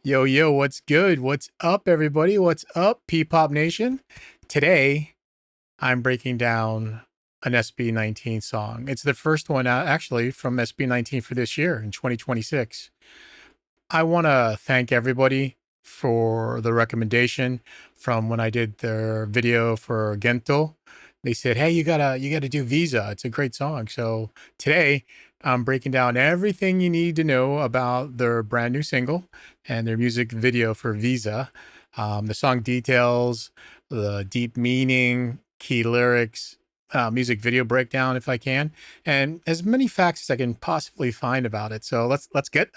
Yo, yo, what's good? What's up, everybody? What's up, P-Pop Nation? Today, I'm breaking down an SB19 song. It's the first one out, actually, from SB19 for this year in 2026. I want to thank everybody for the recommendation from when I did their video for Gento. They said, "Hey, you gotta do Visa. It's a great song." So today, I'm breaking down everything you need to know about their brand new single and their music video for Visa. The song details, the deep meaning, key lyrics, music video breakdown if I can, and as many facts as I can possibly find about it. So let's get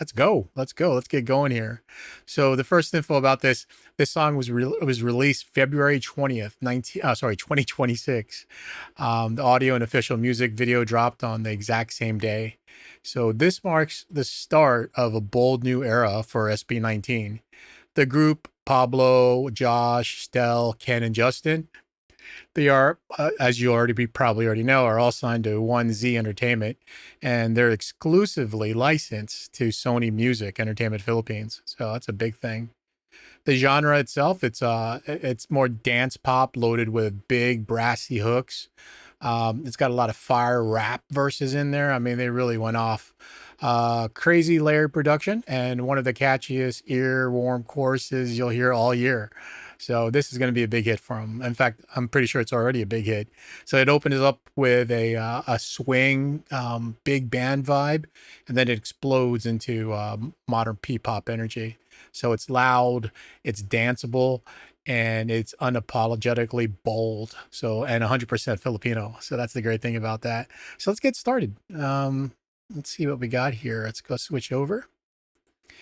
going here. So the first info about this song was released February 20th, 2026. The audio and official music video dropped on the exact same day. So this marks the start of a bold new era for SB19. The group Pablo, Josh, Stell, Ken, and Justin, they are, as you probably already know, are all signed to 1Z Entertainment, and they're exclusively licensed to Sony Music Entertainment Philippines. So that's a big thing. The genre itself, it's more dance pop loaded with big brassy hooks. It's got a lot of fire rap verses in there. I mean, they really went off. Crazy layered production and one of the catchiest earworm choruses you'll hear all year. So this is going to be a big hit for them. In fact, I'm pretty sure it's already a big hit. So it opens up with a swing, big band vibe, and then it explodes into modern P-pop energy. So it's loud, it's danceable, and it's unapologetically bold. So, and 100% Filipino. So that's the great thing about that. So let's get started. Let's see what we got here. Let's go switch over.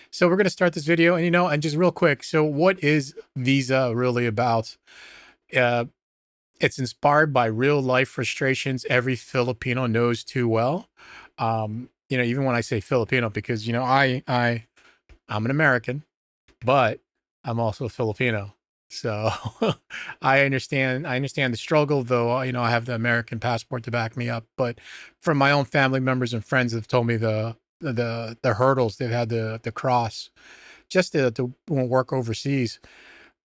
So we're going to start this video, and just real quick. So what is Visa really about? Uh, it's inspired by real life frustrations every Filipino knows too well. Even when I say Filipino, because I'm an American, but I'm also Filipino. So I understand the struggle, though, I have the American passport to back me up. But from my own family members and friends have told me the hurdles they've had to cross just to work overseas.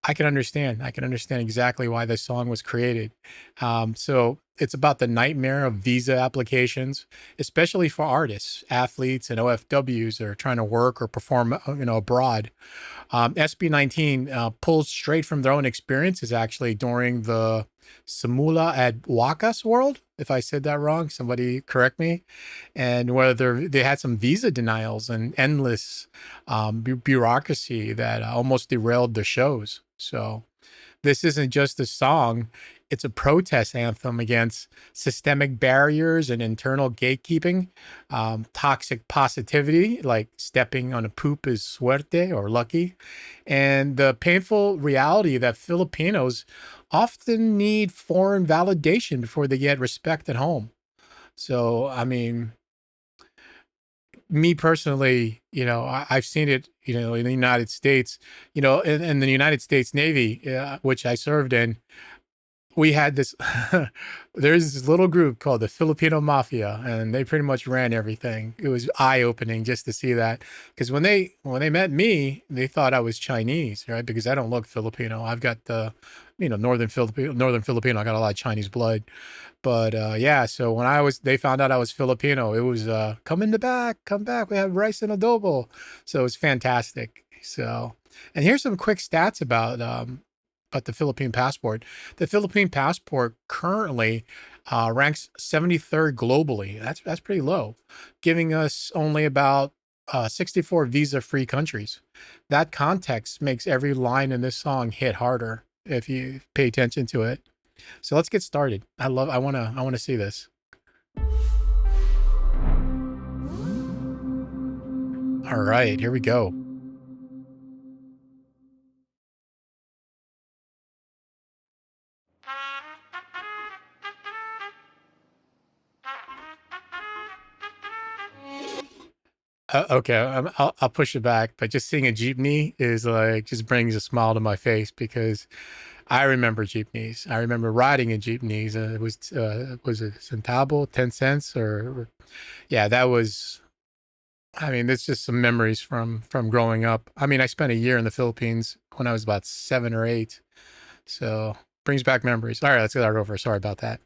I can understand. I can understand exactly why this song was created. So it's about the nightmare of visa applications, especially for artists, athletes, and OFWs that are trying to work or perform, abroad. SB19 pulls straight from their own experiences, actually, during the Simula at Wakas World. If I said that wrong, somebody correct me. And whether they had some visa denials and endless bureaucracy that almost derailed the shows. So this isn't just a song, it's a protest anthem against systemic barriers and internal gatekeeping, toxic positivity, like stepping on a poop is suerte or lucky, and the painful reality that Filipinos often need foreign validation before they get respect at home. So, I mean, me personally, I've seen it, in the United States, in the United States Navy, which I served in. We had this there's this little group called the Filipino Mafia, and they pretty much ran everything. It was eye-opening just to see that, because when they met me, they thought I was Chinese, right? Because I don't look Filipino. I've got the northern Filipino. I got a lot of Chinese blood. But yeah, so when they found out I was Filipino, it was come in the back, come back, we have rice and adobo. So it's fantastic. So, and here's some quick stats about the Philippine passport. The Philippine passport currently ranks 73rd globally. That's pretty low, giving us only about 64 visa-free countries. That context makes every line in this song hit harder if you pay attention to it. So let's get started. I wanna see this. All right, here we go. Okay, I'll push it back, but just seeing a jeepney is like just brings a smile to my face because I remember jeepneys. I remember riding in jeepneys. Was it centavo, 10 cents, or yeah, that was. I mean, it's just some memories from growing up. I mean, I spent a year in the Philippines when I was about 7 or 8. So brings back memories. All right, let's start over. Sorry about that.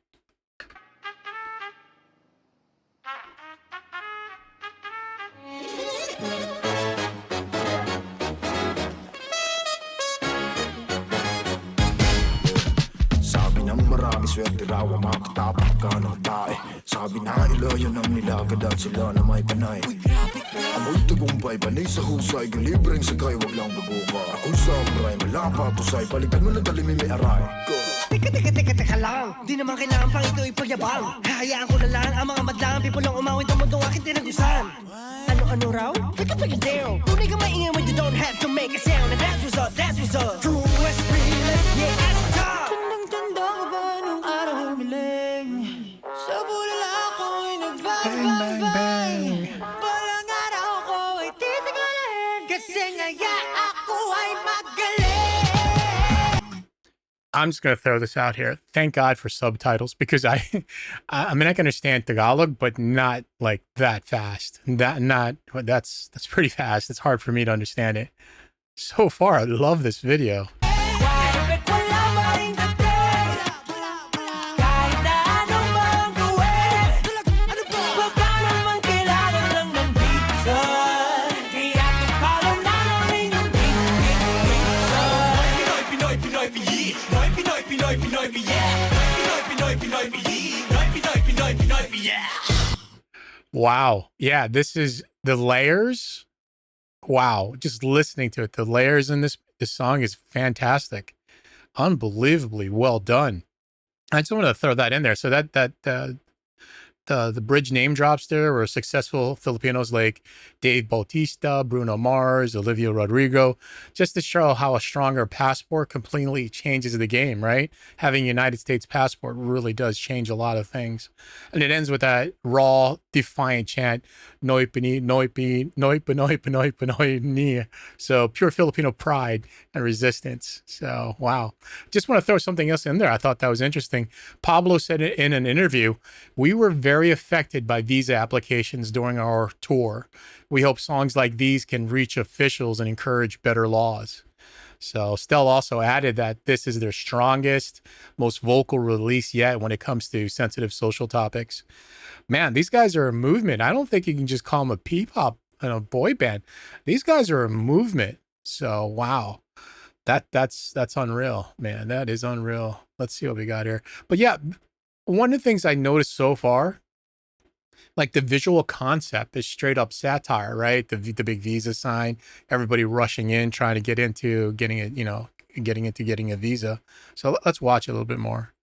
Sabi ng marami swerte raw ang makatapak ka ng tae. Sabi na ilayo ng nilagad at sila na may panay. Amoy tagumpay, panay sa husay, gilibreng sagay, wag lang babuka. Ako samurai, malapa tusay, palitan mo ng talim may aray. Teka lang, di naman kailangan pang ito ipagyabang. Hahayaan ko na lang ang mga madlang people lang umawit ang mundong aking tinagusan. Ano raw? Pick up your deal. Tunay ka maingay when you don't have to make a sound. And that's what's up. True SB, let's get at the top. Tandang-tanda ka ba nung araw miling? Sa bulala ako'y nag-bang, bang. Walang araw ko ay titigalin. Kasi ngaya ako ay magaling. I'm just going to throw this out here. Thank God for subtitles, because I mean, I can understand Tagalog, but not like that fast. That's pretty fast. It's hard for me to understand it. So far, I love this video. Wow. Yeah, this is the layers. Wow. Just listening to it. The layers in this song is fantastic. Unbelievably well done. I just want to throw that in there. So the bridge name drops there were successful Filipinos like Dave Bautista, Bruno Mars, Olivia Rodrigo, just to show how a stronger passport completely changes the game, right? Having a United States passport really does change a lot of things. And it ends with that raw, defiant chant, Noipini, Noipi, Noipa, Noipa, Noipa, Noipini. So pure Filipino pride and resistance. So, wow. Just want to throw something else in there. I thought that was interesting. Pablo said it in an interview, we were very affected by visa applications during our tour. We hope songs like these can reach officials and encourage better laws. So Stell also added that this is their strongest, most vocal release yet when it comes to sensitive social topics. Man, these guys are a movement. I don't think you can just call them a P-pop, boy band. These guys are a movement. So wow, that's unreal, man. That is unreal. Let's see what we got here. But yeah, one of the things I noticed so far, like the visual concept is straight up satire, right? The big Visa sign, everybody rushing in, trying to get into getting it, getting a visa. So let's watch a little bit more.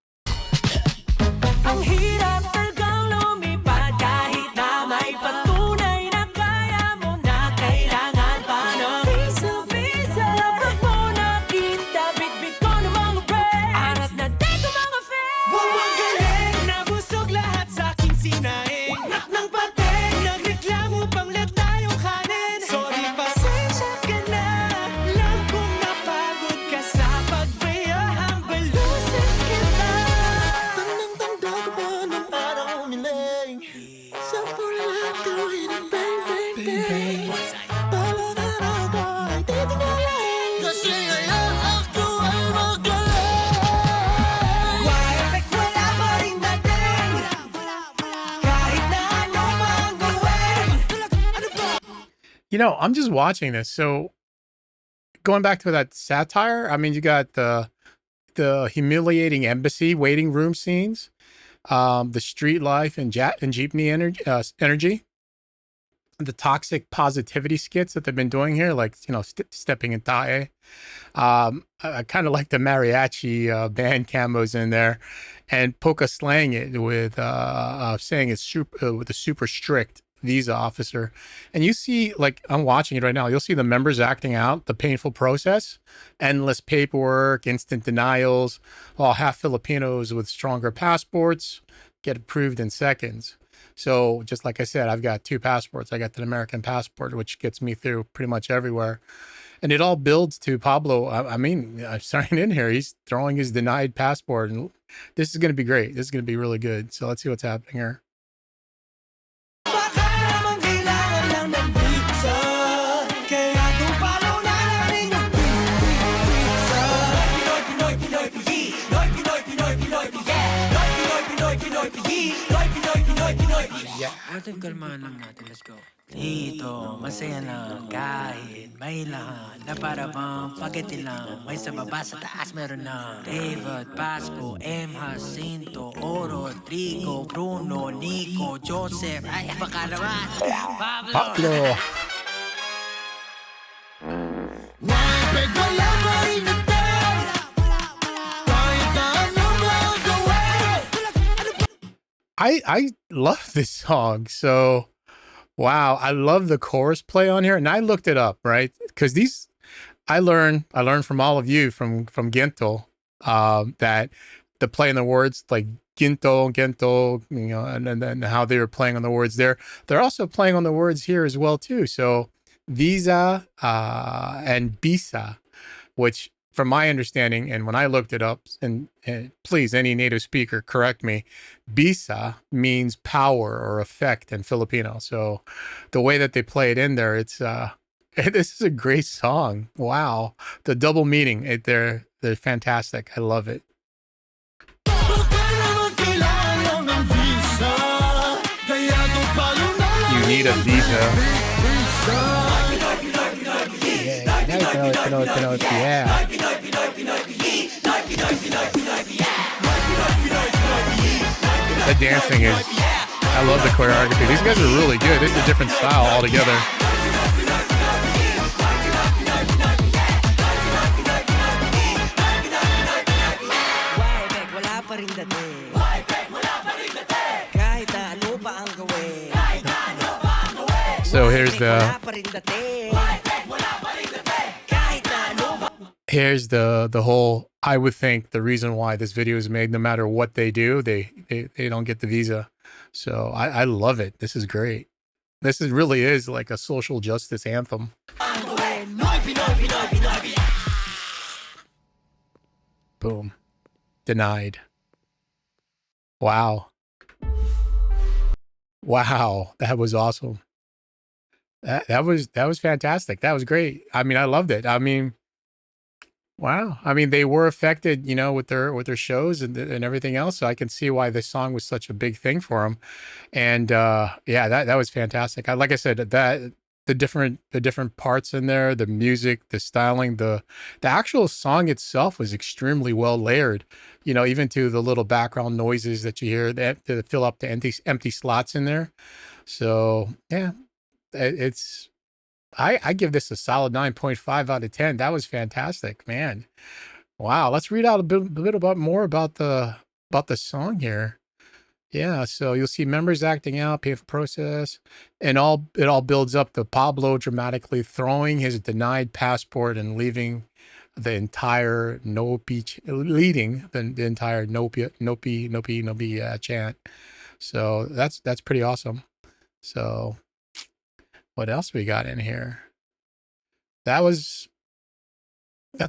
I'm just watching this. So going back to that satire, I mean, you got the humiliating embassy waiting room scenes, the street life and jeepney energy, the toxic positivity skits that they've been doing here, like, stepping in tae. I kind of like the mariachi band camos in there, and Poca slaying it with saying it's super with a super strict visa officer. And you see, like, I'm watching it right now, you'll see the members acting out the painful process, endless paperwork, instant denials, while half Filipinos with stronger passports get approved in seconds. So just like I said, I've got 2 passports. I got the American passport, which gets me through pretty much everywhere. And it all builds to Pablo. I mean, I'm starting in here. He's throwing his denied passport. And this is going to be great. This is going to be really good. So let's see what's happening here. natin, kalmahan lang natin. Let's go. Dito, masaya lang kahit may lahat na para bang pagati lang. May sa baba sa taas meron na David, Pasco, M. Jacinto, Oro, Trigo, Bruno, Nico, Joseph. Ay, baka naman. Pablo. Pablo. I love this song. So wow, I love the chorus play on here, and I looked it up, right? Because these I learned from all of you from Gento, that the play on the words like Gento, you know, and then how they were playing on the words there. They're also playing on the words here as well too. So Visa and Bisa, which from my understanding, and when I looked it up, and please, any native speaker, correct me, Bisa means power or effect in Filipino. So the way that they play it in there, it's this is a great song. Wow, the double meaning, they're fantastic. I love it. You need a visa. Yeah. The dancing is, I love the choreography. These guys are really good. This is a different style altogether. So here's the whole, I would think the reason why this video is made, no matter what they do, they don't get the visa. So I love it. This is great. This really is like a social justice anthem. Boom. Denied. Wow. Wow, that was awesome. That was fantastic. That was great. I mean, I loved it. I mean, wow. I mean, they were affected, you know, with their shows and everything else. So I can see why this song was such a big thing for them. And yeah, that was fantastic. Like I said, that the different parts in there, the music, the styling, the actual song itself was extremely well layered. You know, even to the little background noises that you hear that to fill up the empty slots in there. So yeah, it's. I give this a solid 9.5 out of 10. That was fantastic, man. Wow. Let's read out a bit about more about the song here. Yeah, so you'll see members acting out, painful process, and it all builds up to Pablo dramatically throwing his denied passport and leaving the entire leading the entire Nopi chant. So that's pretty awesome. So what else we got in here? That's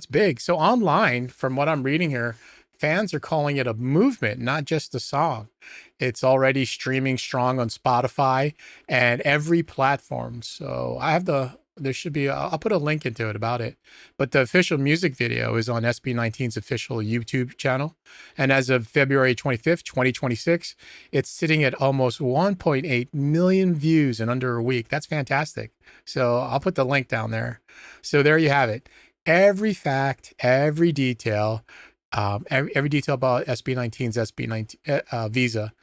big. So online, from what I'm reading here, fans are calling it a movement, not just a song. It's already streaming strong on Spotify and every platform. So there should be, I'll put a link into it about it. But the official music video is on SB19's official YouTube channel. And as of February 25th, 2026, it's sitting at almost 1.8 million views in under a week. That's fantastic. So I'll put the link down there. So there you have it. Every fact, every detail, every detail about SB19's SB19 VISA.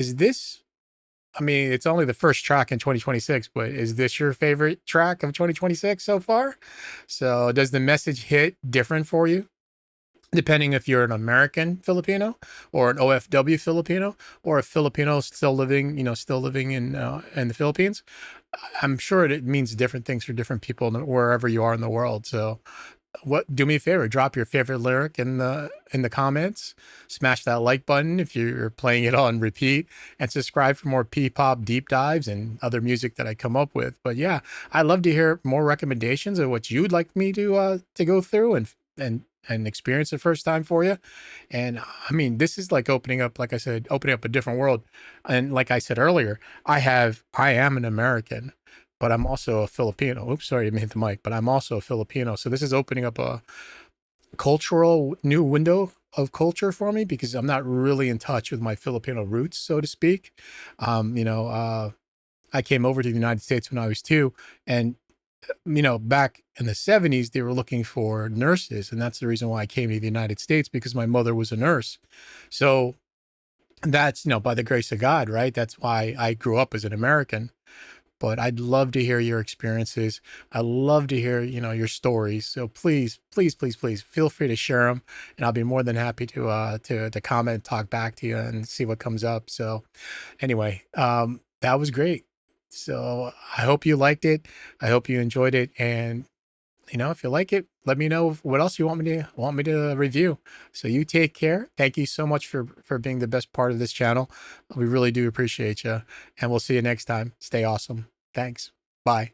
Is this, I mean, it's only the first track in 2026, but is this your favorite track of 2026 so far? So does the message hit different for you? Depending if you're an American Filipino or an OFW Filipino or a Filipino still living in the Philippines, I'm sure it means different things for different people wherever you are in the world. So do me a favor, drop your favorite lyric in the comments, smash that like button if you're playing it on repeat, and subscribe for more P-pop deep dives and other music that I come up with. But yeah, I'd love to hear more recommendations of what you'd like me to go through and experience the first time for you. And I mean, this is like opening up, like I said, opening up a different world. And like I said earlier, I am an American, but I'm also a Filipino. Oops, sorry, I didn't hit the mic, but I'm also a Filipino. So this is opening up a cultural new window of culture for me because I'm not really in touch with my Filipino roots, so to speak. I came over to the United States when I was 2, and back in the 70s, they were looking for nurses. And that's the reason why I came to the United States, because my mother was a nurse. So that's, by the grace of God, right? That's why I grew up as an American. But I'd love to hear your experiences. I love to hear, your stories. So please, please, please, please feel free to share them. And I'll be more than happy to comment, talk back to you and see what comes up. So anyway, that was great. So I hope you liked it. I hope you enjoyed it. And if you like it, let me know what else you want me to review. So you take care. Thank you so much for being the best part of this channel. We really do appreciate you. And we'll see you next time. Stay awesome. Thanks. Bye.